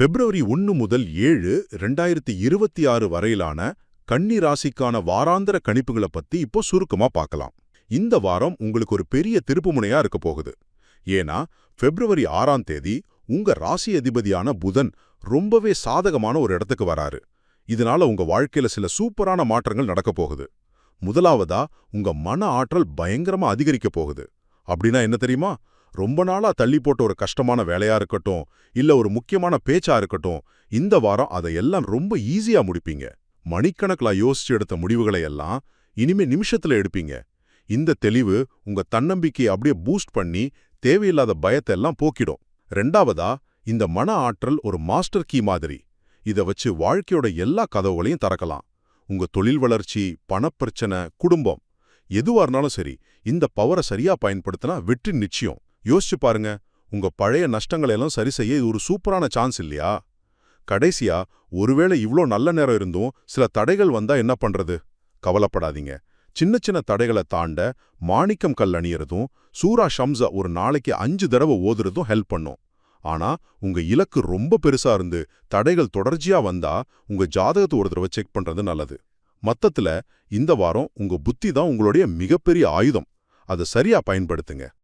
பிப்ரவரி 1 முதல் 7, 2026 வரையிலான கன்னி ராசிக்கான வாராந்திர கணிப்புகளை பத்தி இப்போ சுருக்கமா பார்க்கலாம். இந்த வாரம் உங்களுக்கு ஒரு பெரிய திருப்புமுனையா இருக்க போகுது. ஏன்னா பிப்ரவரி 6ஆம் தேதி உங்க ராசி அதிபதியான புதன் ரொம்பவே சாதகமான ஒரு இடத்துக்கு வராரு. இதனால உங்க வாழ்க்கையில சில சூப்பரான மாற்றங்கள் நடக்க போகுது. முதலாவதா உங்க மன ஆற்றல் பயங்கரமா அதிகரிக்க போகுது. அப்படின்னா என்ன தெரியுமா? ரொம்ப நாளா தள்ளி போட்ட ஒரு கஷ்டமான வேலையா இருக்கட்டும், இல்ல ஒரு முக்கியமான பேச்சா இருக்கட்டும், இந்த வாரம் அதையெல்லாம் ரொம்ப ஈஸியா முடிப்பீங்க. மணிக்கணக்கில் யோசிச்சு எடுத்த முடிவுகளை எல்லாம் இனிமே நிமிஷத்துல எடுப்பீங்க. இந்த தெளிவு உங்க தன்னம்பிக்கையை அப்படியே பூஸ்ட் பண்ணி தேவையில்லாத பயத்தை எல்லாம் போக்கிடும். ரெண்டாவதா, இந்த மன ஆற்றல் ஒரு மாஸ்டர் கீ மாதிரி. இதை வச்சு வாழ்க்கையோட எல்லா கதவுகளையும் திறக்கலாம். உங்க தொழில் வளர்ச்சி, பணப்பிரச்சனை, குடும்பம் எதுவா இருந்தாலும் சரி, இந்த பவரை சரியா பயன்படுத்தினா வெற்றி நிச்சயம். யோசிச்சு பாருங்க, உங்க பழைய நஷ்டங்களை எல்லாம் சரி செய்ய இது ஒரு சூப்பரான சான்ஸ் இல்லையா? கடைசியா, ஒருவேளை இவ்ளோ நல்ல நேரம் இருந்தும் சில தடைகள் வந்தா என்ன பண்றது? கவலைப்படாதீங்க. சின்ன சின்ன தடைகளை தாண்ட மாணிக்கம் கல் அணியறதும், சூரா ஷம்ஸ ஒரு நாளைக்கு 5 தடவை ஓதுறதும் ஹெல்ப் பண்ணும். ஆனா உங்க இலக்கு ரொம்ப பெருசா இருந்து தடைகள் தொடர்ச்சியா வந்தா உங்க ஜாதகத்தை ஒரு தடவை செக் பண்றது நல்லது. மொத்தத்துல இந்த வாரம் உங்க புத்தி தான் உங்களுடைய மிகப்பெரிய ஆயுதம். அதை சரியா பயன்படுத்துங்க.